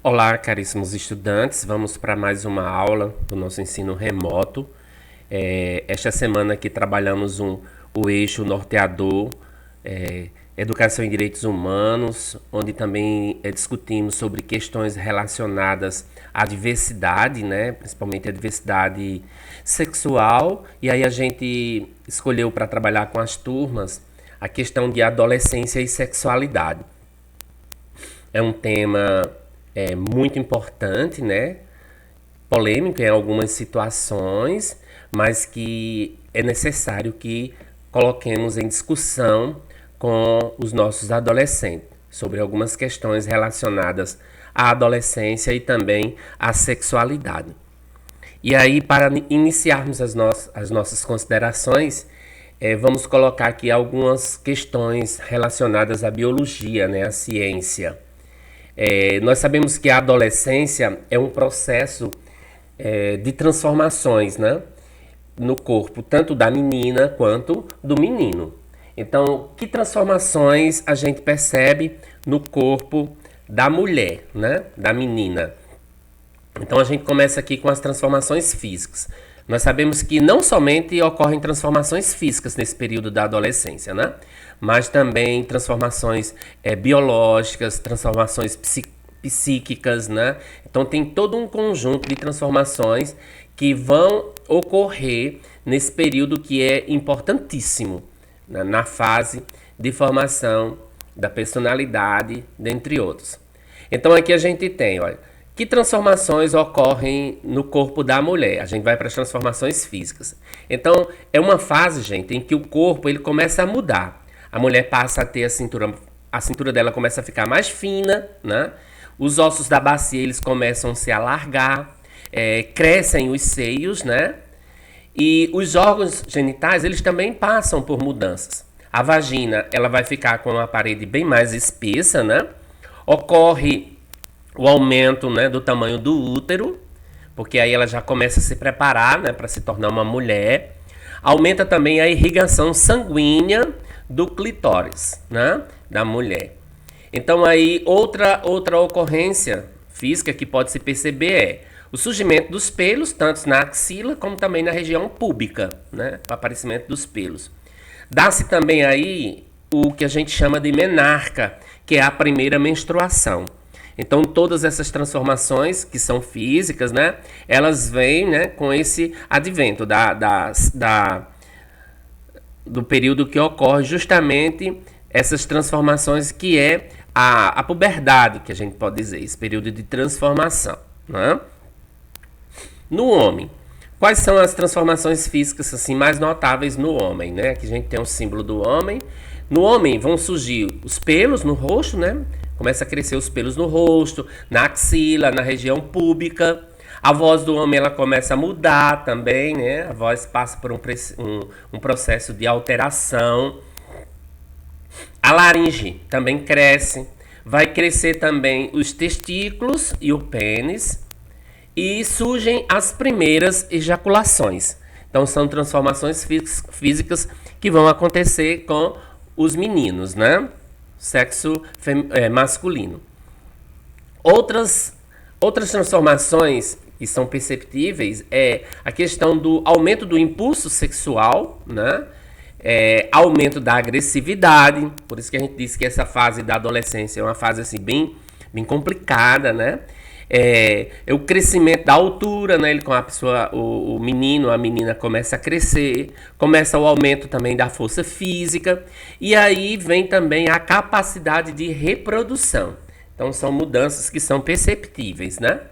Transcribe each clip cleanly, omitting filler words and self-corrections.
Olá, caríssimos estudantes, vamos para mais uma aula do nosso ensino remoto. Esta semana aqui trabalhamos o eixo norteador, Educação em Direitos Humanos, onde também discutimos sobre questões relacionadas à diversidade, né? Principalmente a diversidade sexual. E aí a gente escolheu para trabalhar com as turmas a questão de adolescência e sexualidade. É um tema muito importante, né? Polêmico em algumas situações, mas que é necessário que coloquemos em discussão com os nossos adolescentes sobre algumas questões relacionadas à adolescência e também à sexualidade. E aí, para iniciarmos as nossas considerações, vamos colocar aqui algumas questões relacionadas à biologia, né, à ciência. Nós sabemos que a adolescência é um processo de transformações, né, no corpo, tanto da menina quanto do menino. Então, que transformações a gente percebe no corpo da mulher, né, da menina? Então, a gente começa aqui com as transformações físicas. Nós sabemos que não somente ocorrem transformações físicas nesse período da adolescência, né? Mas também transformações biológicas, transformações psíquicas, né? Então tem todo um conjunto de transformações que vão ocorrer nesse período que é importantíssimo, né? Na fase de formação da personalidade, dentre outros. Então aqui a gente tem, olha, que transformações ocorrem no corpo da mulher? A gente vai para as transformações físicas. Então, é uma fase, gente, em que o corpo ele começa a mudar. A mulher passa a ter a cintura dela começa a ficar mais fina, né? Os ossos da bacia eles começam a se alargar, crescem os seios, né? E os órgãos genitais eles também passam por mudanças. A vagina ela vai ficar com uma parede bem mais espessa, né? Ocorre o aumento, né, do tamanho do útero, porque aí ela já começa a se preparar, né, para se tornar uma mulher. Aumenta também a irrigação sanguínea do clitóris, né, da mulher. Então aí outra ocorrência física que pode se perceber é o surgimento dos pelos, tanto na axila como também na região púbica, né, o aparecimento dos pelos. Dá-se também aí o que a gente chama de menarca, que é a primeira menstruação. Então, todas essas transformações que são físicas, né? Elas vêm, né, com esse advento do período que ocorre justamente essas transformações que é a puberdade, que a gente pode dizer, esse período de transformação, né? No homem, quais são as transformações físicas assim mais notáveis no homem, né? Aqui a gente tem o símbolo do homem. No homem vão surgir os pelos no rosto, né? Começa a crescer os pelos no rosto, na axila, na região púbica. A voz do homem ela começa a mudar também, né? A voz passa por um processo de alteração. A laringe também cresce. Vai crescer também os testículos e o pênis. E surgem as primeiras ejaculações. Então são transformações físicas que vão acontecer com os meninos, né? Sexo masculino. Outras transformações que são perceptíveis é a questão do aumento do impulso sexual, né? Aumento da agressividade, por isso que a gente diz que essa fase da adolescência é uma fase assim bem complicada, né? O crescimento da altura, né? Ele, com a pessoa, o menino, a menina começa a crescer, começa o aumento também da força física, e aí vem também a capacidade de reprodução. Então são mudanças que são perceptíveis, né?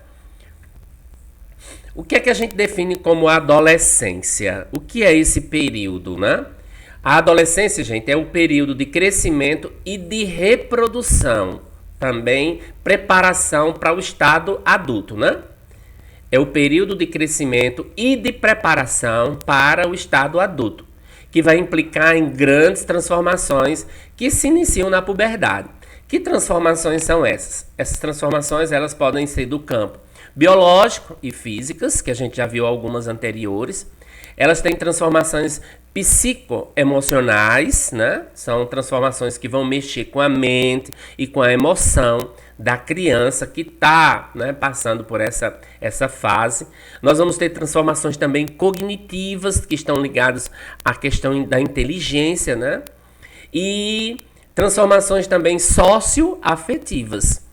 O que é que a gente define como adolescência? O que é esse período, né? A adolescência, gente, é o período de crescimento e de reprodução. Também preparação para o estado adulto, né? É o período de crescimento e de preparação para o estado adulto, que vai implicar em grandes transformações que se iniciam na puberdade. Que transformações são essas? Essas transformações elas podem ser do campo biológico e físicas, que a gente já viu algumas anteriores. Elas têm transformações psicoemocionais, né? São transformações que vão mexer com a mente e com a emoção da criança que está, né, passando por essa fase. Nós vamos ter transformações também cognitivas que estão ligadas à questão da inteligência, né? E transformações também socioafetivas.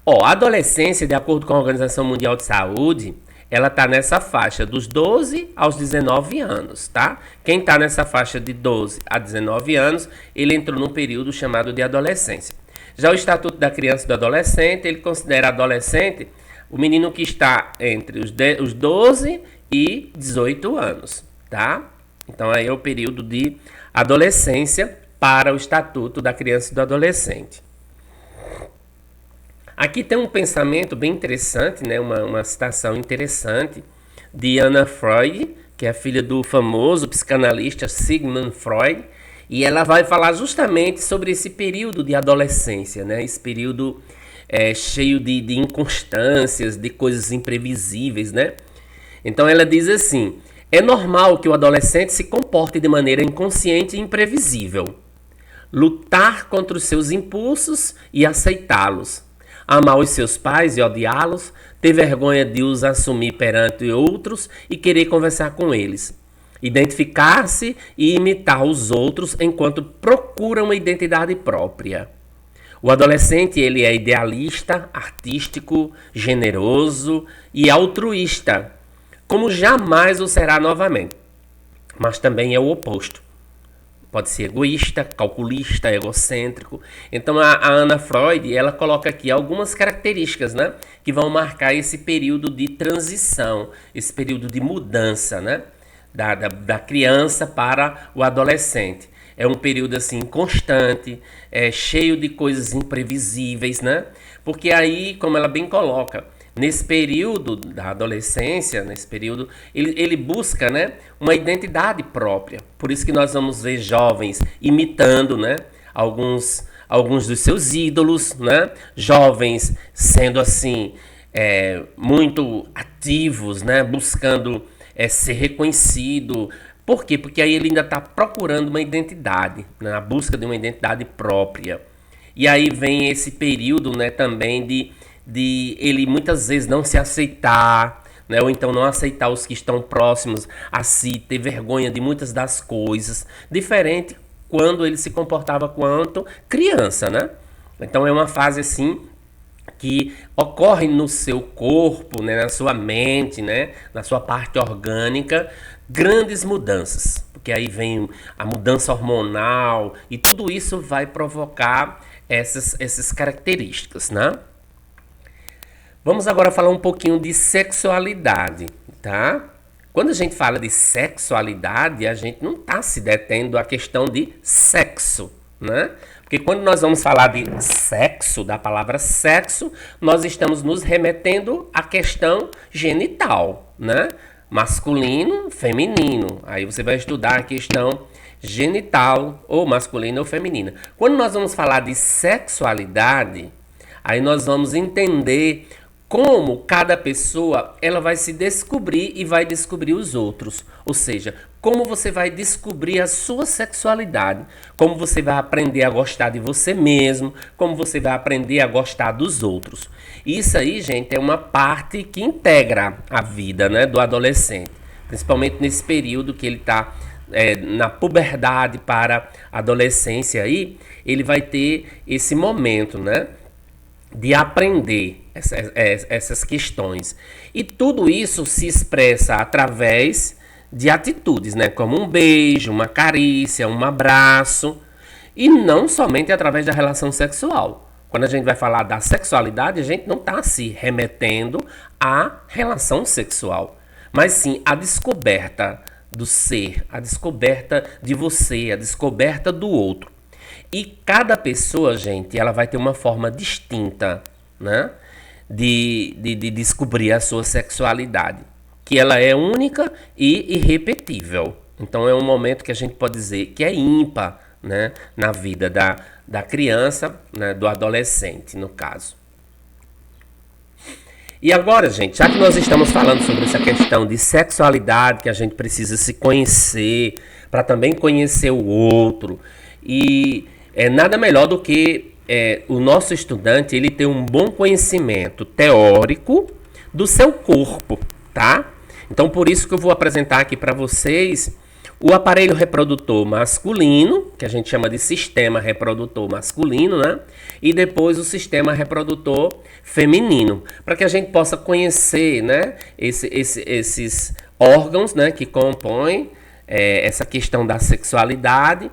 A adolescência, de acordo com a Organização Mundial de Saúde, ela está nessa faixa dos 12 aos 19 anos, tá? Quem está nessa faixa de 12 a 19 anos, ele entrou num período chamado de adolescência. Já o Estatuto da Criança e do Adolescente, ele considera adolescente o menino que está entre os 12 e 18 anos, tá? Então aí é o período de adolescência para o Estatuto da Criança e do Adolescente. Aqui tem um pensamento bem interessante, né? Uma citação interessante de Anna Freud, que é filha do famoso psicanalista Sigmund Freud, e ela vai falar justamente sobre esse período de adolescência, né? Esse período cheio de inconstâncias, de coisas imprevisíveis, né? Então ela diz assim: é normal que o adolescente se comporte de maneira inconsciente e imprevisível. Lutar contra os seus impulsos e aceitá-los. Amar os seus pais e odiá-los, ter vergonha de os assumir perante outros e querer conversar com eles. Identificar-se e imitar os outros enquanto procura uma identidade própria. O adolescente, ele é idealista, artístico, generoso e altruísta, como jamais o será novamente. Mas também é o oposto. Pode ser egoísta, calculista, egocêntrico. Então a Anna Freud, ela coloca aqui algumas características, né, que vão marcar esse período de transição, esse período de mudança, né, da criança para o adolescente. É um período assim constante, cheio de coisas imprevisíveis, né? Porque aí, como ela bem coloca, nesse período da adolescência, nesse período, ele busca, né, uma identidade própria. Por isso que nós vamos ver jovens imitando, né, alguns dos seus ídolos, né? Jovens sendo assim muito ativos, né, buscando ser reconhecido. Por quê? Porque aí ele ainda está procurando uma identidade, né, a busca de uma identidade própria. E aí vem esse período, né, também de ele muitas vezes não se aceitar, né, ou então não aceitar os que estão próximos a si, ter vergonha de muitas das coisas, diferente quando ele se comportava quanto criança, né? Então é uma fase assim que ocorre no seu corpo, né, na sua mente, né, na sua parte orgânica, grandes mudanças, porque aí vem a mudança hormonal e tudo isso vai provocar essas características, né? Vamos agora falar um pouquinho de sexualidade, tá? Quando a gente fala de sexualidade, a gente não está se detendo à questão de sexo, né? Porque quando nós vamos falar de sexo, da palavra sexo, nós estamos nos remetendo à questão genital, né? Masculino, feminino. Aí você vai estudar a questão genital, ou masculina ou feminina. Quando nós vamos falar de sexualidade, aí nós vamos entender como cada pessoa ela vai se descobrir e vai descobrir os outros. Ou seja, como você vai descobrir a sua sexualidade, como você vai aprender a gostar de você mesmo, como você vai aprender a gostar dos outros. Isso aí, gente, é uma parte que integra a vida, né, do adolescente, principalmente nesse período que ele está na puberdade para a adolescência aí, ele vai ter esse momento, né, de aprender essas questões. E tudo isso se expressa através de atitudes, né? Como um beijo, uma carícia, um abraço. E não somente através da relação sexual. Quando a gente vai falar da sexualidade, a gente não está se remetendo à relação sexual, mas sim à descoberta do ser, a descoberta de você, a descoberta do outro. E cada pessoa, gente, ela vai ter uma forma distinta, né, de descobrir a sua sexualidade, que ela é única e irrepetível. Então é um momento que a gente pode dizer que é ímpar, né, na vida da criança, né, do adolescente, no caso. E agora, gente, já que nós estamos falando sobre essa questão de sexualidade, que a gente precisa se conhecer, para também conhecer o outro, e nada melhor do que o nosso estudante ele tem um bom conhecimento teórico do seu corpo, tá? Então, por isso que eu vou apresentar aqui para vocês o aparelho reprodutor masculino, que a gente chama de sistema reprodutor masculino, né? E depois o sistema reprodutor feminino, para que a gente possa conhecer, né, esses órgãos, né, que compõem essa questão da sexualidade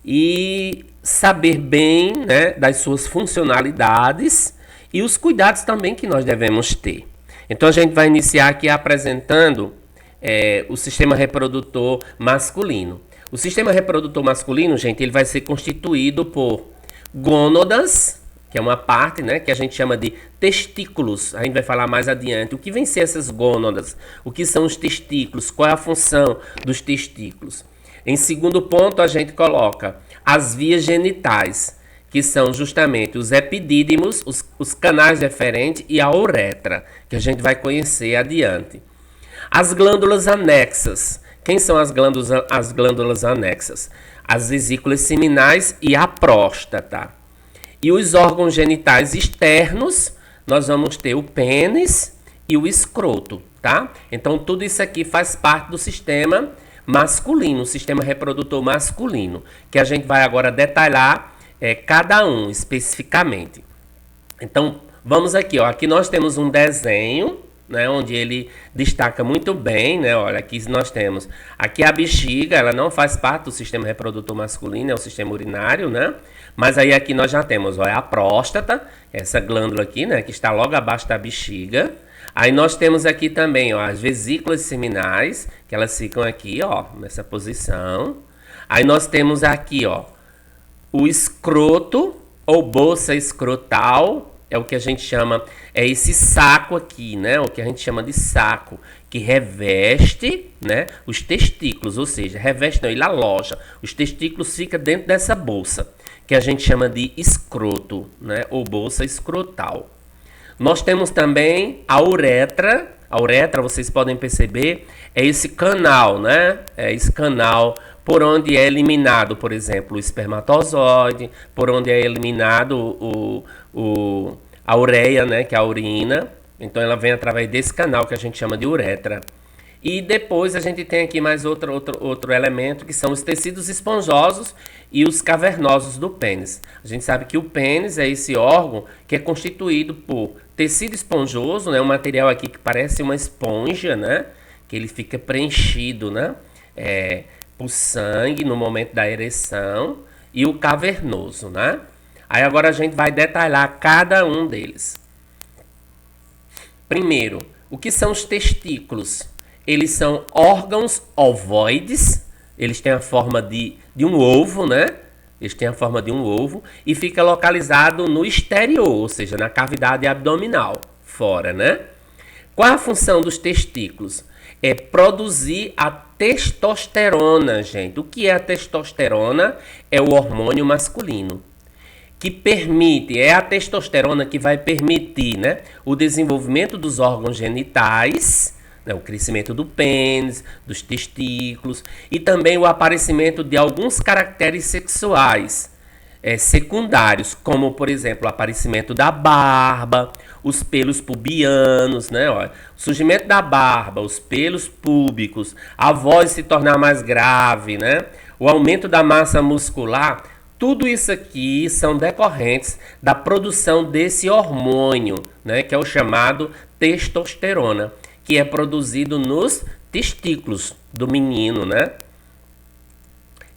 e saber bem, né, das suas funcionalidades e os cuidados também que nós devemos ter. Então a gente vai iniciar aqui apresentando o sistema reprodutor masculino. O sistema reprodutor masculino, gente, ele vai ser constituído por gônadas, que é uma parte, né, que a gente chama de testículos. A gente vai falar mais adiante o que vem ser essas gônadas, o que são os testículos, qual é a função dos testículos. Em segundo ponto, a gente coloca as vias genitais, que são justamente os epidídimos, os canais deferentes e a uretra, que a gente vai conhecer adiante. As glândulas anexas. Quem são as glândulas anexas? As vesículas seminais e a próstata. E os órgãos genitais externos, nós vamos ter o pênis e o escroto, tá? Então, tudo isso aqui faz parte do sistema masculino, o sistema reprodutor masculino, que a gente vai agora detalhar cada um especificamente. Então, vamos aqui, ó. Aqui nós temos um desenho, né, onde ele destaca muito bem, né? Olha, aqui nós temos aqui a bexiga, ela não faz parte do sistema reprodutor masculino, é o sistema urinário, né? Mas aí aqui nós já temos, ó, a próstata, essa glândula aqui, né, que está logo abaixo da bexiga. Aí nós temos aqui também, ó, as vesículas seminais, que elas ficam aqui, ó, nessa posição. Aí nós temos aqui, ó, o escroto ou bolsa escrotal, é o que a gente chama, é esse saco aqui, né? O que a gente chama de saco, que reveste, né, os testículos, ou seja, reveste não, ele aloja. Os testículos ficam dentro dessa bolsa, que a gente chama de escroto, né, ou bolsa escrotal. Nós temos também a uretra. A uretra, vocês podem perceber, é esse canal, né? É esse canal por onde é eliminado, por exemplo, o espermatozoide, por onde é eliminado a ureia, né, que é a urina. Então ela vem através desse canal que a gente chama de uretra. E depois a gente tem aqui mais outro elemento, que são os tecidos esponjosos e os cavernosos do pênis. A gente sabe que o pênis é esse órgão que é constituído por tecido esponjoso, né, um material aqui que parece uma esponja, né, que ele fica preenchido, né, por sangue no momento da ereção, e o cavernoso, né? Aí agora a gente vai detalhar cada um deles. Primeiro, o que são os testículos? Eles são órgãos ovoides, eles têm a forma de um ovo, né? Eles têm a forma de um ovo e fica localizado no exterior, ou seja, na cavidade abdominal, fora, né? Qual a função dos testículos? É produzir a testosterona, gente. O que é a testosterona? É o hormônio masculino, que permite, é a testosterona que vai permitir, né, o desenvolvimento dos órgãos genitais, né, o crescimento do pênis, dos testículos e também o aparecimento de alguns caracteres sexuais secundários, como por exemplo o aparecimento da barba, os pelos pubianos, né? Olha, o surgimento da barba, os pelos púbicos, a voz se tornar mais grave, né? O aumento da massa muscular, tudo isso aqui são decorrentes da produção desse hormônio, né? Que é o chamado testosterona, que é produzido nos testículos do menino, né?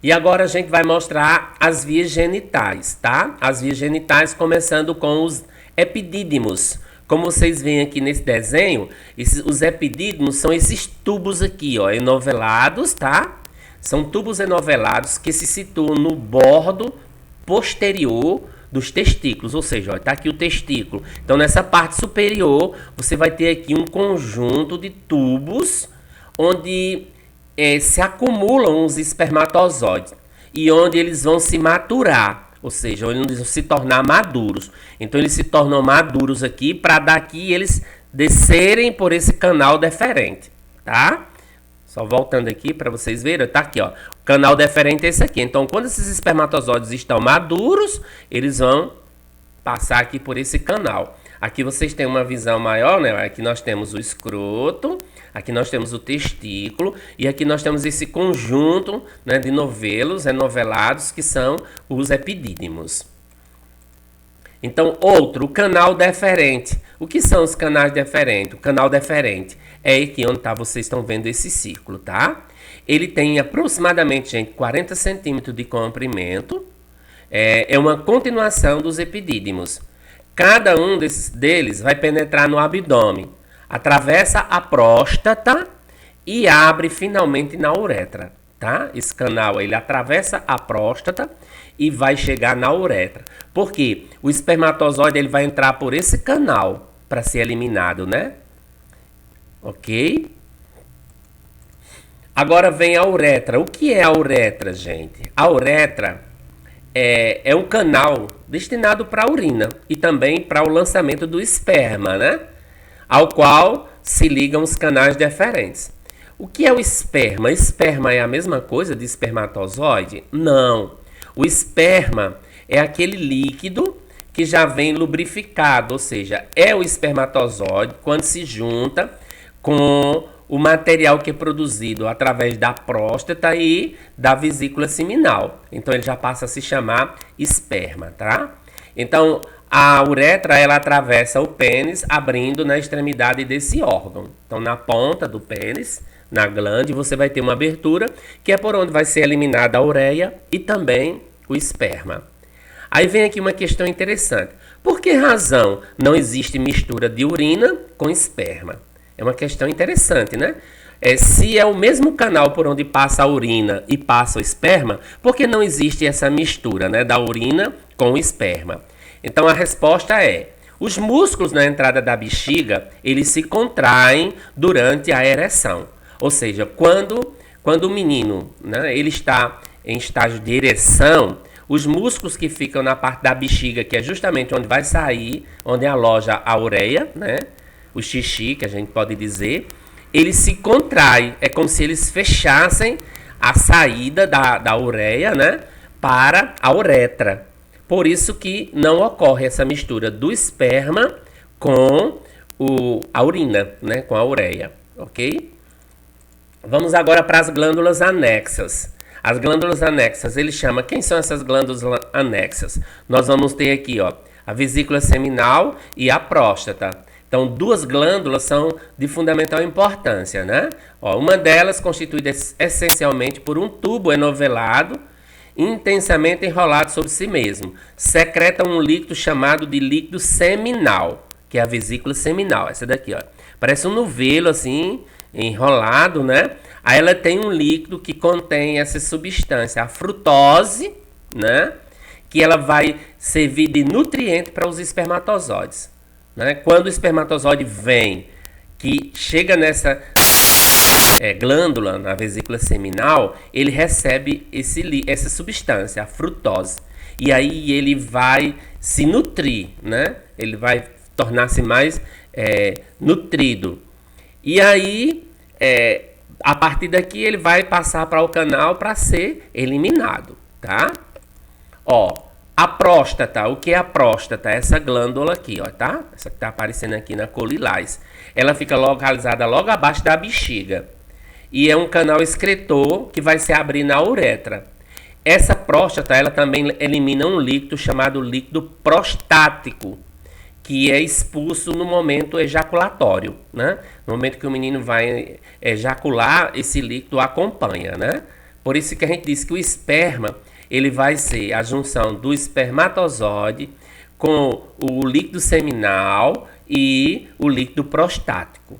E agora a gente vai mostrar as vias genitais, tá? As vias genitais começando com os epidídimos. Como vocês veem aqui nesse desenho, os epidídimos são esses tubos aqui, ó, enovelados, tá? São tubos enovelados que se situam no bordo posterior dos testículos, ou seja, ó, tá aqui o testículo. Então nessa parte superior você vai ter aqui um conjunto de tubos onde se acumulam os espermatozoides e onde eles vão se maturar, ou seja, onde eles vão se tornar maduros. Então eles se tornam maduros aqui para daqui eles descerem por esse canal deferente, tá? Só voltando aqui para vocês verem, tá aqui, ó. O canal deferente é esse aqui. Então quando esses espermatozoides estão maduros, eles vão passar aqui por esse canal. Aqui vocês têm uma visão maior, né? Aqui nós temos o escroto, aqui nós temos o testículo e aqui nós temos esse conjunto, né, de novelos enovelados que são os epidídimos. Então, outro, o canal deferente. O que são os canais deferentes? O canal deferente é aqui onde vocês estão vendo esse círculo, tá? Ele tem aproximadamente, gente, 40 centímetros de comprimento. É uma continuação dos epidídimos. Cada um deles vai penetrar no abdômen, atravessa a próstata e abre finalmente na uretra, tá? Esse canal ele atravessa a próstata e vai chegar na uretra. Por quê? O espermatozoide ele vai entrar por esse canal para ser eliminado, né? Ok? Agora vem a uretra. O que é a uretra, gente? A uretra é um canal destinado para a urina e também para o lançamento do esperma, né? Ao qual se ligam os canais deferentes. O que é o esperma? Esperma é a mesma coisa de espermatozoide? Não. O esperma é aquele líquido que já vem lubrificado, ou seja, é o espermatozoide quando se junta com o material que é produzido através da próstata e da vesícula seminal. Então ele já passa a se chamar esperma, tá? Então a uretra ela atravessa o pênis abrindo na extremidade desse órgão. Então na ponta do pênis, na glande, você vai ter uma abertura que é por onde vai ser eliminada a ureia e também o esperma. Aí vem aqui uma questão interessante. Por que razão não existe mistura de urina com esperma? É uma questão interessante, né? Se é o mesmo canal por onde passa a urina e passa o esperma, por que não existe essa mistura, né, da urina com o esperma? Então a resposta é: os músculos na entrada da bexiga, eles se contraem durante a ereção. Ou seja, quando o menino, né, ele está em estágio de ereção, os músculos que ficam na parte da bexiga, que é justamente onde vai sair, onde aloja a ureia, né, o xixi, que a gente pode dizer, eles se contraem. É como se eles fechassem a saída da ureia, né, para a uretra. Por isso que não ocorre essa mistura do esperma com a urina, né, com a ureia, ok? Vamos agora para as glândulas anexas. As glândulas anexas, ele chama, quem são essas glândulas anexas? Nós vamos ter aqui, ó, a vesícula seminal e a próstata. Então, duas glândulas são de fundamental importância, né? Ó, uma delas constituída essencialmente por um tubo enovelado, intensamente enrolado sobre si mesmo. Secreta um líquido chamado de líquido seminal, que é a vesícula seminal. Essa daqui, ó. Parece um novelo, assim, enrolado, né? Aí ela tem um líquido que contém essa substância, a frutose, né? Que ela vai servir de nutriente para os espermatozoides, né? Quando o espermatozoide vem, que chega nessa glândula, na vesícula seminal, ele recebe essa substância, a frutose. E aí ele vai se nutrir, né? Ele vai tornar-se mais nutrido. E aí, a partir daqui, ele vai passar para o canal para ser eliminado, tá? Ó, a próstata, o que é a próstata? Essa glândula aqui, ó, tá? Essa que tá aparecendo aqui na cor lilás. Ela fica localizada logo abaixo da bexiga. E é um canal excretor que vai se abrir na uretra. Essa próstata, ela também elimina um líquido chamado líquido prostático, que é expulso no momento ejaculatório, né? No momento que o menino vai ejacular, esse líquido acompanha, né? Por isso que a gente diz que o esperma, ele vai ser a junção do espermatozoide com o líquido seminal e o líquido prostático.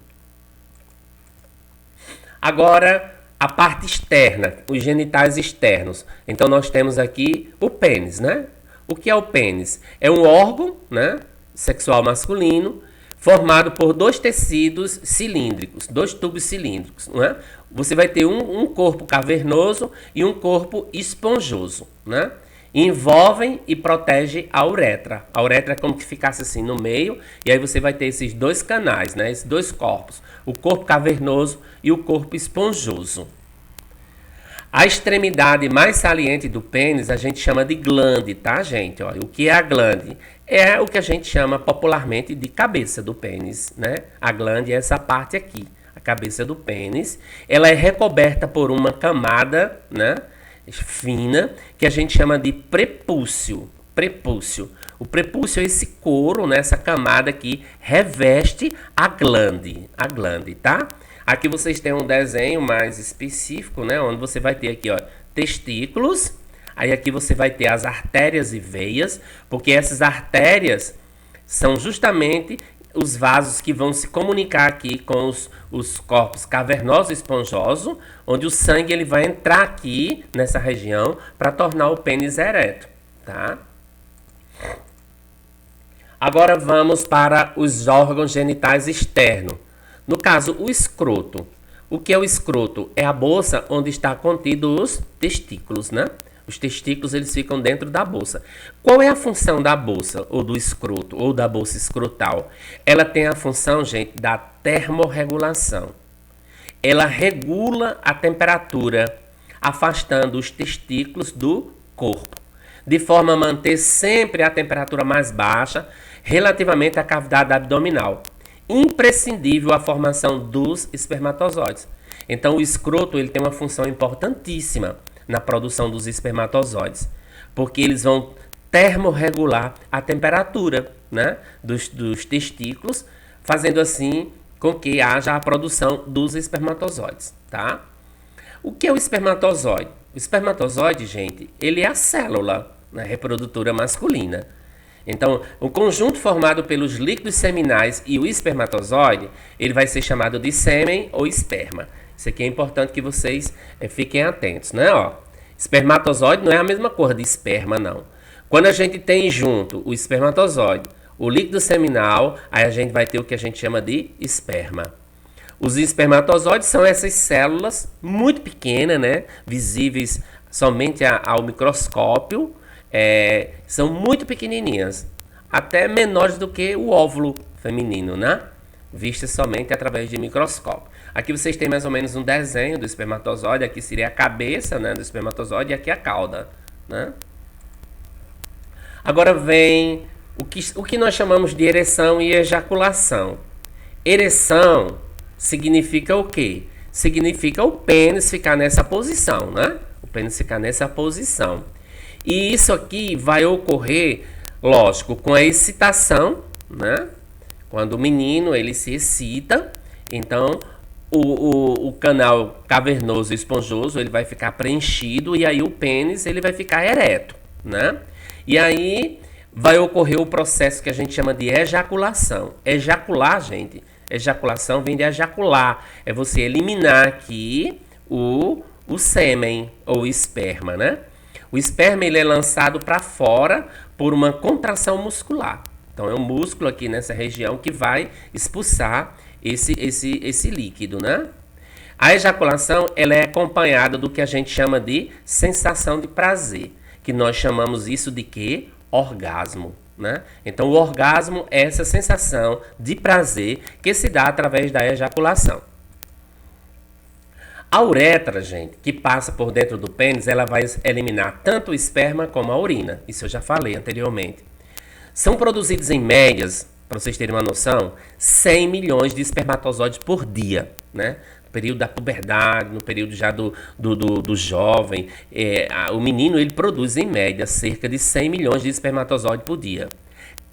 Agora, a parte externa, os genitais externos. Então, nós temos aqui o pênis, né? O que é o pênis? É um órgão, né, sexual masculino, formado por dois tecidos cilíndricos, dois tubos cilíndricos, né? Você vai ter um corpo cavernoso e um corpo esponjoso, né? Envolvem e protegem a uretra. A uretra é como que ficasse assim no meio, e aí você vai ter esses dois canais, né? Esses dois corpos, o corpo cavernoso e o corpo esponjoso. A extremidade mais saliente do pênis a gente chama de glande, tá, gente? Olha, o que é a glande? É o que a gente chama popularmente de cabeça do pênis, né? A glande é essa parte aqui, a cabeça do pênis. Ela é recoberta por uma camada, né, fina, que a gente chama de prepúcio. Prepúcio. O prepúcio é esse couro, né, essa camada que reveste a glande, tá? Aqui vocês têm um desenho mais específico, né, onde você vai ter aqui, ó, testículos. Aí aqui você vai ter as artérias e veias, porque essas artérias são justamente os vasos que vão se comunicar aqui com os corpos cavernoso e esponjoso, onde o sangue ele vai entrar aqui nessa região para tornar o pênis ereto, tá? Agora vamos para os órgãos genitais externos. No caso, o escroto. O que é o escroto? É a bolsa onde está contido os testículos, né? Os testículos eles ficam dentro da bolsa. Qual é a função da bolsa, ou do escroto, ou da bolsa escrotal? Ela tem a função, gente, da termorregulação. Ela regula a temperatura, afastando os testículos do corpo, de forma a manter sempre a temperatura mais baixa relativamente à cavidade abdominal. Imprescindível a formação dos espermatozoides. Então, o escroto ele tem uma função importantíssima na produção dos espermatozoides, porque eles vão termorregular a temperatura, né, dos testículos, fazendo assim com que haja a produção dos espermatozoides, tá? O que é o espermatozoide? O espermatozoide, gente, ele é a célula, né, reprodutora masculina. Então, o conjunto formado pelos líquidos seminais e o espermatozoide, ele vai ser chamado de sêmen ou esperma. Isso aqui é importante que vocês fiquem atentos, né? Ó, espermatozoide não é a mesma cor de esperma, não. Quando a gente tem junto o espermatozoide, o líquido seminal, aí a gente vai ter o que a gente chama de esperma. Os espermatozoides são essas células muito pequenas, né? Visíveis somente ao microscópio. São muito pequenininhas, até menores do que o óvulo feminino, né? Vistas somente através de microscópio. Aqui vocês têm mais ou menos um desenho do espermatozoide. Aqui seria a cabeça, né, do espermatozoide, e aqui a cauda, né? Agora vem o que nós chamamos de ereção e ejaculação. Ereção significa o quê? Significa o pênis ficar nessa posição, né? O pênis ficar nessa posição. E isso aqui vai ocorrer, lógico, com a excitação, né? Quando o menino ele se excita, então o canal cavernoso e esponjoso ele vai ficar preenchido e aí o pênis ele vai ficar ereto, né? E aí vai ocorrer o processo que a gente chama de ejaculação. Ejacular, gente, ejaculação vem de ejacular, é você eliminar aqui o sêmen ou esperma, né? O esperma ele é lançado para fora por uma contração muscular. Então é um músculo aqui nessa região que vai expulsar esse líquido, né? A ejaculação ela é acompanhada do que a gente chama de sensação de prazer, que nós chamamos isso de quê? Orgasmo, né? Então o orgasmo é essa sensação de prazer que se dá através da ejaculação. A uretra, gente, que passa por dentro do pênis, ela vai eliminar tanto o esperma como a urina. Isso eu já falei anteriormente. São produzidos em médias, para vocês terem uma noção, 100 milhões de espermatozoides por dia, né? No período da puberdade, no período já do jovem, o menino ele produz em média cerca de 100 milhões de espermatozoides por dia.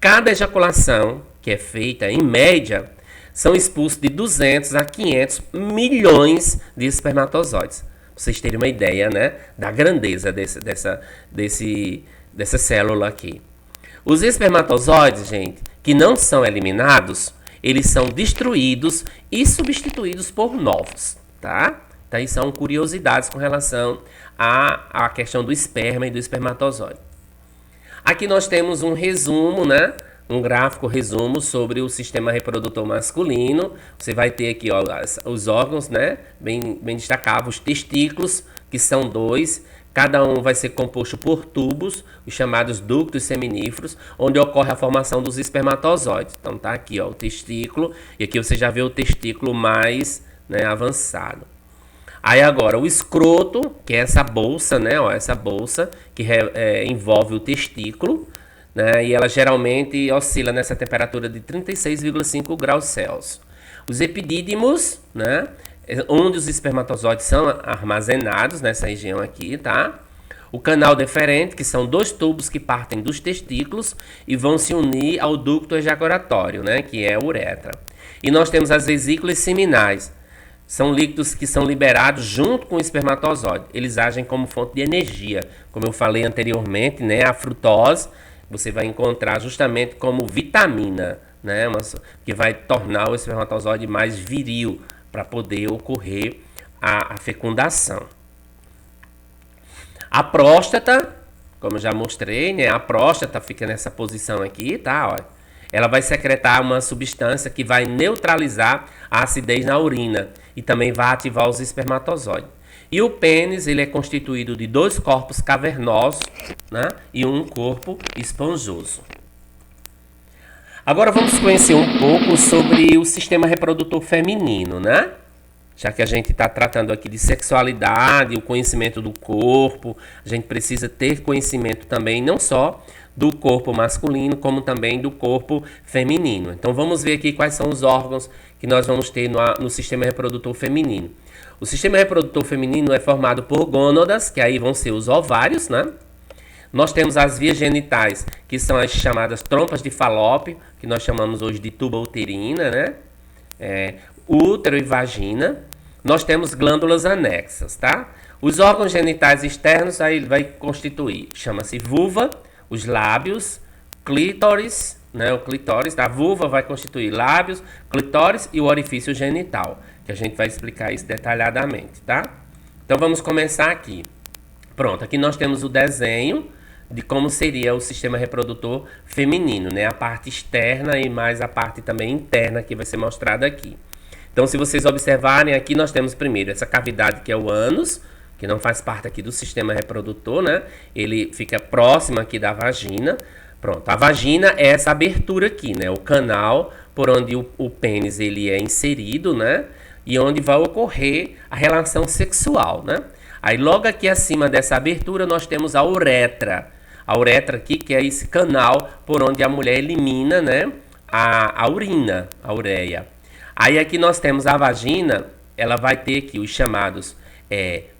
Cada ejaculação que é feita, em média, são expulsos de 200 a 500 milhões de espermatozoides. Pra vocês terem uma ideia, né, da grandeza dessa célula aqui. Os espermatozoides, gente, que não são eliminados, eles são destruídos e substituídos por novos, tá? Então, isso são curiosidades com relação à questão do esperma e do espermatozoide. Aqui nós temos um resumo, né? Um gráfico resumo sobre o sistema reprodutor masculino. Você vai ter aqui, ó, os órgãos, né? Bem destacados, os testículos, que são 2. Cada um vai ser composto por tubos, os chamados ductos seminíferos, onde ocorre a formação dos espermatozoides. Então tá aqui, ó, o testículo, e aqui você já vê o testículo mais, né, avançado. Aí agora, o escroto, que é essa bolsa, né? Ó, essa bolsa que envolve o testículo, né? E ela geralmente oscila nessa temperatura de 36,5 graus Celsius. Os epidídimos, né? Onde os espermatozoides são armazenados nessa região aqui, tá? O canal deferente, que são dois tubos que partem dos testículos e vão se unir ao ducto ejaculatório, né? Que é a uretra. E nós temos as vesículas seminais. São líquidos que são liberados junto com o espermatozoide. Eles agem como fonte de energia. Como eu falei anteriormente, né? A frutose você vai encontrar justamente como vitamina, né? Que vai tornar o espermatozoide mais viril para poder ocorrer a fecundação. A próstata, como eu já mostrei, né? A próstata fica nessa posição aqui, tá? Ó. Ela vai secretar uma substância que vai neutralizar a acidez na urina e também vai ativar os espermatozoides. E o pênis, ele é constituído de dois corpos cavernosos, né? E um corpo esponjoso. Agora vamos conhecer um pouco sobre o sistema reprodutor feminino, né? Já que a gente está tratando aqui de sexualidade, o conhecimento do corpo, a gente precisa ter conhecimento também não só do corpo masculino, como também do corpo feminino. Então vamos ver aqui quais são os órgãos que nós vamos ter no sistema reprodutor feminino. O sistema reprodutor feminino é formado por gônadas, que aí vão ser os ovários, né? Nós temos as vias genitais, que são as chamadas trompas de Falópio, que nós chamamos hoje de tuba uterina, né? Útero e vagina. Nós temos glândulas anexas, tá? Os órgãos genitais externos aí vai constituir, chama-se vulva, os lábios, clítoris, né? O clitóris da vulva vai constituir lábios, clitóris e o orifício genital, que a gente vai explicar isso detalhadamente, tá? Então vamos começar aqui. Pronto, aqui nós temos o desenho de como seria o sistema reprodutor feminino, né? A parte externa e mais a parte também interna que vai ser mostrada aqui. Então, se vocês observarem aqui, nós temos primeiro essa cavidade que é o ânus, que não faz parte aqui do sistema reprodutor, né? Ele fica próximo aqui da vagina. Pronto, a vagina é essa abertura aqui, né? O canal por onde o pênis ele é inserido, né? E onde vai ocorrer a relação sexual, né? Aí logo aqui acima dessa abertura nós temos a uretra. A uretra aqui que é esse canal por onde a mulher elimina, né? A urina, a ureia. Aí aqui nós temos a vagina, ela vai ter aqui os chamados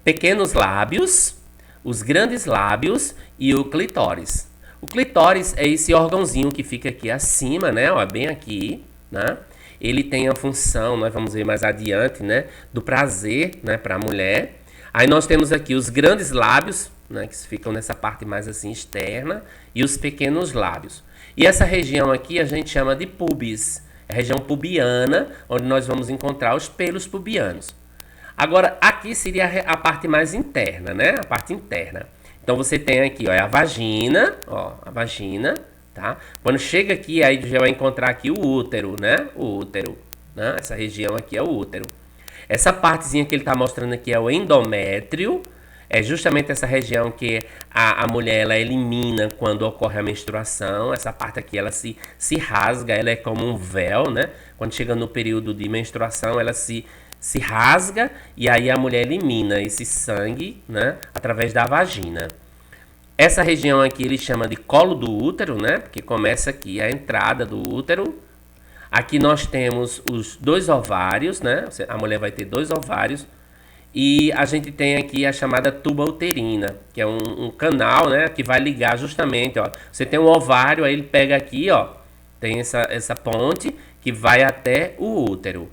pequenos lábios, os grandes lábios e o clitóris. O clitóris é esse órgãozinho que fica aqui acima, né? Ó, bem aqui, né? Ele tem a função, nós vamos ver mais adiante, né? Do prazer, né? Para a mulher. Aí nós temos aqui os grandes lábios, né? Que ficam nessa parte mais assim externa, e os pequenos lábios. E essa região aqui a gente chama de pubis. É a região pubiana, onde nós vamos encontrar os pelos pubianos. Agora, aqui seria a parte mais interna, né? A parte interna. Então, você tem aqui, ó, a vagina, ó, a vagina, tá? Quando chega aqui, aí já vai encontrar aqui o útero, né? O útero, né? Essa região aqui é o útero. Essa partezinha que ele está mostrando aqui é o endométrio. É justamente essa região que a mulher ela elimina quando ocorre a menstruação. Essa parte aqui ela se rasga, ela é como um véu, né? Quando chega no período de menstruação, ela se rasga e aí a mulher elimina esse sangue, né? Através da vagina. Essa região aqui ele chama de colo do útero, né? Porque começa aqui a entrada do útero. Aqui nós temos os dois ovários, né? A mulher vai ter dois ovários. E a gente tem aqui a chamada tuba uterina, que é um canal, né, que vai ligar justamente, ó. Você tem um ovário, aí ele pega aqui, ó, tem essa ponte que vai até o útero.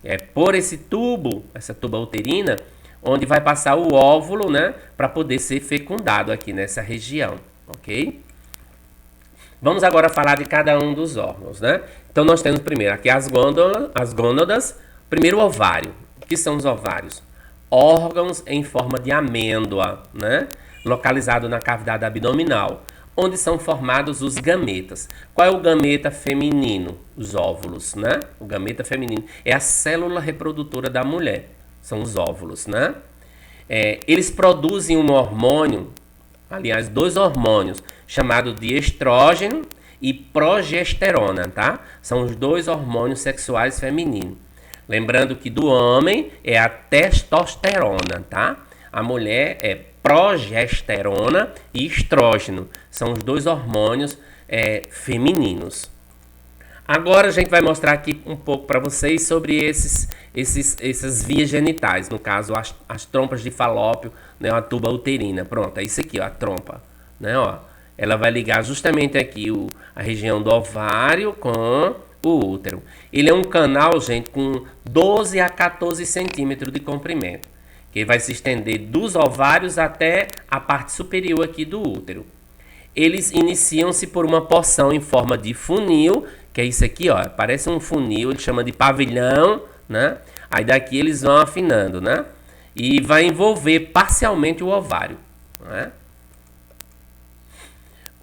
É por esse tubo, essa tuba uterina, onde vai passar o óvulo, né, para poder ser fecundado aqui nessa região, ok? Vamos agora falar de cada um dos órgãos, né? Então nós temos primeiro aqui as gônadas, primeiro o ovário. O que são os ovários? Órgãos em forma de amêndoa, né? Localizado na cavidade abdominal, onde são formados os gametas. Qual é o gameta feminino? Os óvulos, né? O gameta feminino é a célula reprodutora da mulher, são os óvulos, né? Eles produzem um hormônio, aliás, dois hormônios, chamado de estrógeno e progesterona, tá? São os dois hormônios sexuais femininos. Lembrando que do homem é a testosterona, tá? A mulher é progesterona e estrógeno. São os dois hormônios femininos. Agora a gente vai mostrar aqui um pouco para vocês sobre essas vias genitais. No caso, as trompas de falópio, né, a tuba uterina. Pronto, é isso aqui, ó, a trompa. Né, ó. Ela vai ligar justamente aqui a região do ovário com o útero. Ele é um canal, gente, com 12 a 14 centímetros de comprimento, que vai se estender dos ovários até a parte superior aqui do útero. Eles iniciam-se por uma porção em forma de funil, que é isso aqui, ó, parece um funil, ele chama de pavilhão, né? Aí daqui eles vão afinando, né? E vai envolver parcialmente o ovário, né?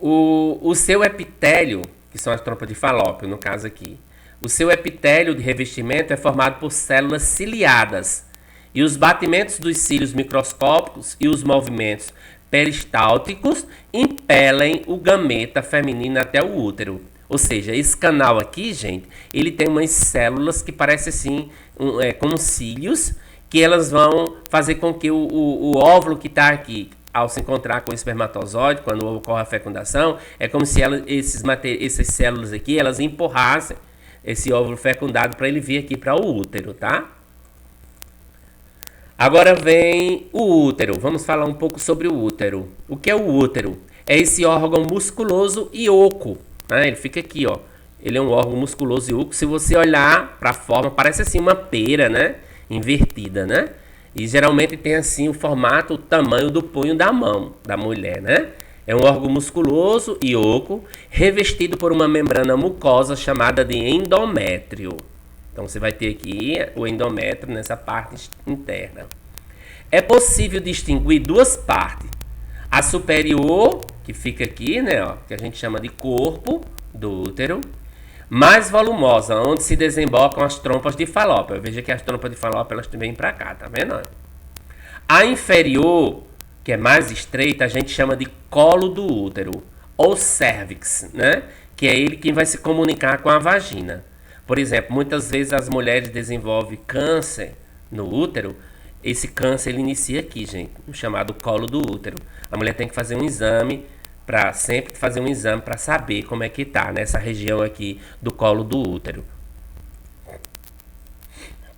O seu epitélio, que são as trompas de falópio, no caso aqui, o seu epitélio de revestimento é formado por células ciliadas, e os batimentos dos cílios microscópicos e os movimentos peristálticos impelem o gameta feminino até o útero. Ou seja, esse canal aqui, gente, ele tem umas células que parecem assim, como cílios, que elas vão fazer com que o óvulo que está aqui, ao se encontrar com o espermatozoide, quando ocorre a fecundação, é como se essas células aqui, elas empurrassem esse óvulo fecundado para ele vir aqui para o útero, tá? Agora vem o útero. Vamos falar um pouco sobre o útero. O que é o útero? É esse órgão musculoso e oco, né? Ele fica aqui, ó. Ele é um órgão musculoso e oco. Se você olhar para a forma, parece assim uma pera, né? Invertida, né? E geralmente tem assim o formato, o tamanho do punho da mão da mulher, né? É um órgão musculoso e oco, revestido por uma membrana mucosa chamada de endométrio. Então você vai ter aqui o endométrio nessa parte interna. É possível distinguir duas partes. A superior, que fica aqui, né, ó, que a gente chama de corpo do útero, mais volumosa, onde se desembocam as trompas de falópio. Veja que as trompas de falópio elas vêm para cá, tá vendo? A inferior, que é mais estreita, a gente chama de colo do útero, ou cervix, né? Que é ele quem vai se comunicar com a vagina. Por exemplo, muitas vezes as mulheres desenvolvem câncer no útero. Esse câncer ele inicia aqui, gente, no chamado colo do útero. A mulher tem que fazer um exame, sempre fazer um exame para saber como é que tá nessa região aqui do colo do útero.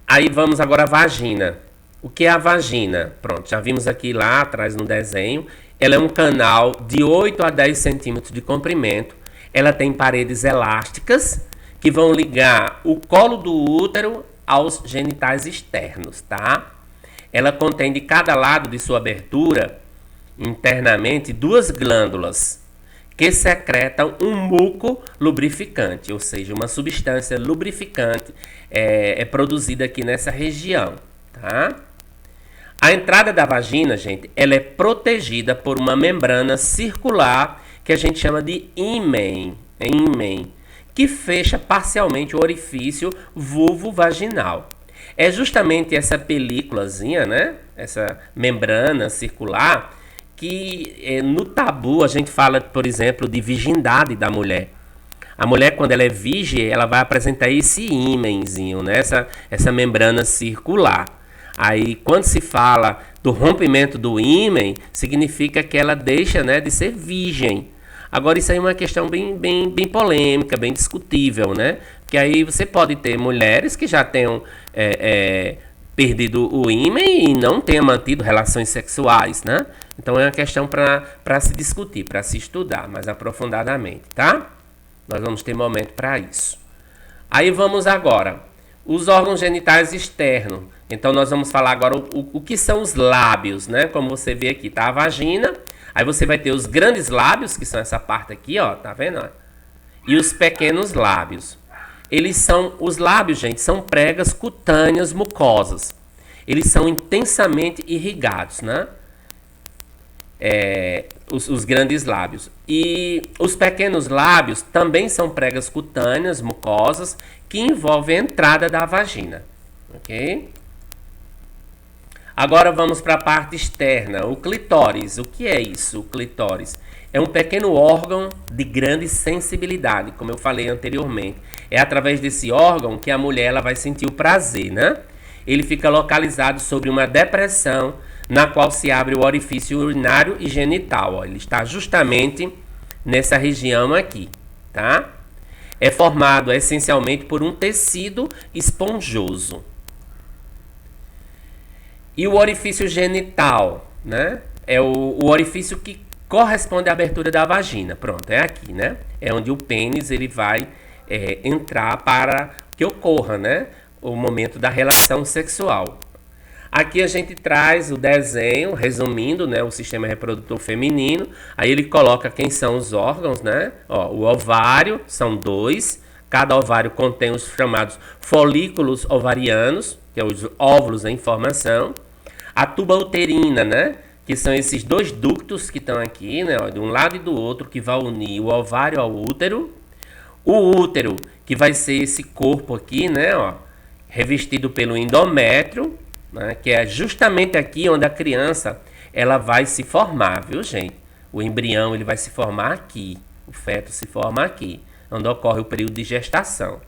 Aí vamos agora à vagina. O que é a vagina? Pronto, já vimos aqui lá atrás no desenho. Ela é um canal de 8 a 10 centímetros de comprimento. Ela tem paredes elásticas que vão ligar o colo do útero aos genitais externos, tá? Ela contém de cada lado de sua abertura, internamente, duas glândulas que secretam um muco lubrificante, ou seja, uma substância lubrificante é produzida aqui nessa região, tá? A entrada da vagina, gente, ela é protegida por uma membrana circular que a gente chama de ímen, que fecha parcialmente o orifício vulvo-vaginal. É justamente essa películazinha, né? Essa membrana circular que no tabu a gente fala, por exemplo, de virgindade da mulher. A mulher, quando ela é virgem, ela vai apresentar esse ímenzinho, né? Essa membrana circular. Aí, quando se fala do rompimento do ímen, significa que ela deixa, né, de ser virgem. Agora, isso aí é uma questão bem polêmica, bem discutível, né? Porque aí você pode ter mulheres que já tenham perdido o ímen e não tenham mantido relações sexuais, né? Então, é uma questão para se discutir, para se estudar mais aprofundadamente, tá? Nós vamos ter momento para isso. Aí vamos agora, os órgãos genitais externos. Então, nós vamos falar agora o que são os lábios, né? Como você vê aqui, tá? A vagina. Aí você vai ter os grandes lábios, que são essa parte aqui, ó, tá vendo? E os pequenos lábios. Os lábios, gente, são pregas cutâneas mucosas. Eles são intensamente irrigados, né? Os grandes lábios. E os pequenos lábios também são pregas cutâneas mucosas que envolvem a entrada da vagina, ok? Agora vamos para a parte externa, o clitóris. O que é isso, o clitóris? é um pequeno órgão de grande sensibilidade, como eu falei anteriormente. É através desse órgão que a mulher ela vai sentir o prazer, né? Ele fica localizado sobre uma depressão na qual se abre o orifício urinário e genital. Ó. Ele está justamente nessa região aqui, tá? É formado essencialmente por um tecido esponjoso. E o orifício genital, né? É o orifício que corresponde à abertura da vagina. Pronto, é aqui, né? É onde o pênis ele vai entrar para que ocorra, né? O momento da relação sexual. Aqui a gente traz o desenho, resumindo, né, o sistema reprodutor feminino. Aí ele coloca quem são os órgãos, né? Ó, o ovário, são 2. Cada ovário contém os chamados folículos ovarianos, que é os óvulos em formação. A tuba uterina, né? Que são esses 2 ductos que estão aqui, né? Ó, de um lado e do outro, que vai unir o ovário ao útero. O útero, que vai ser esse corpo aqui, né? Ó, revestido pelo endométrio, né, que é justamente aqui onde a criança ela vai se formar, viu, gente? O embrião ele vai se formar aqui, o feto se forma aqui, onde ocorre o período de gestação.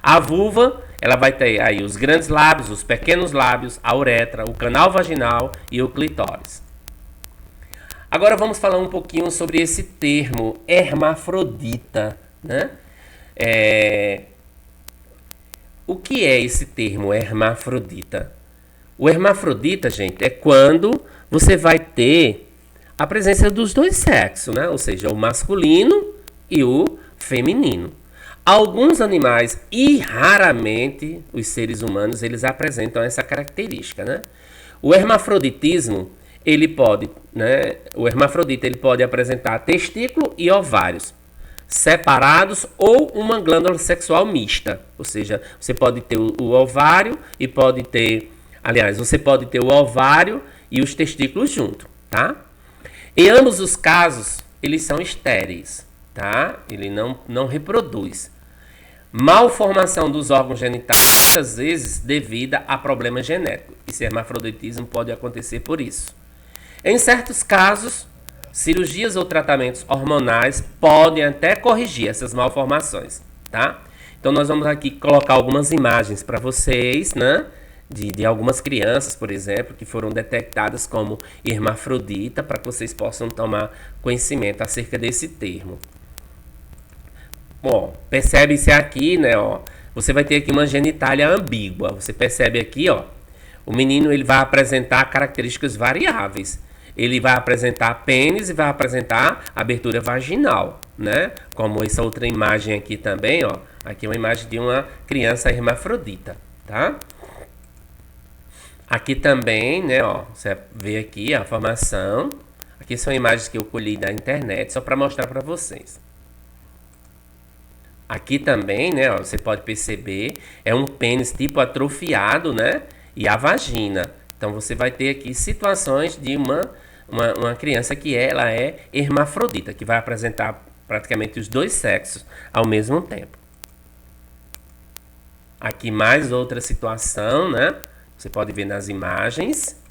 A vulva, ela vai ter aí os grandes lábios, os pequenos lábios, a uretra, o canal vaginal e o clitóris. Agora vamos falar um pouquinho sobre esse termo hermafrodita, né? O que é esse termo hermafrodita? O hermafrodita, gente, é quando você vai ter a presença dos 2 sexos, né? Ou seja, o masculino e o feminino. Alguns animais e raramente os seres humanos eles apresentam essa característica, né? O hermafroditismo ele pode, né? O hermafrodita ele pode apresentar testículo e ovários separados ou uma glândula sexual mista, ou seja, você pode ter o ovário e pode ter aliás, você pode ter o ovário e os testículos junto, tá? Em ambos os casos, eles são estéreis, tá? Ele não reproduz. Malformação dos órgãos genitais, muitas vezes devido a problemas genéticos. Esse hermafroditismo pode acontecer por isso. Em certos casos, cirurgias ou tratamentos hormonais podem até corrigir essas malformações, tá? Então, nós vamos aqui colocar algumas imagens para vocês, né? De algumas crianças, por exemplo, que foram detectadas como hermafrodita, para que vocês possam tomar conhecimento acerca desse termo. Bom, percebe-se aqui, né, ó, você vai ter aqui uma genitália ambígua. Você percebe aqui, ó, o menino ele vai apresentar características variáveis. Ele vai apresentar pênis e vai apresentar abertura vaginal, né? Como essa outra imagem aqui também, ó. Aqui é uma imagem de uma criança hermafrodita, tá? Aqui também, né, ó, você vê aqui a formação. Aqui são imagens que eu colhi da internet, só para mostrar para vocês. Aqui também, né, ó, você pode perceber, é um pênis tipo atrofiado, né, e a vagina. Então, você vai ter aqui situações de uma criança que ela é hermafrodita, que vai apresentar praticamente os 2 sexos ao mesmo tempo. Aqui mais outra situação, né? Você pode ver nas imagens.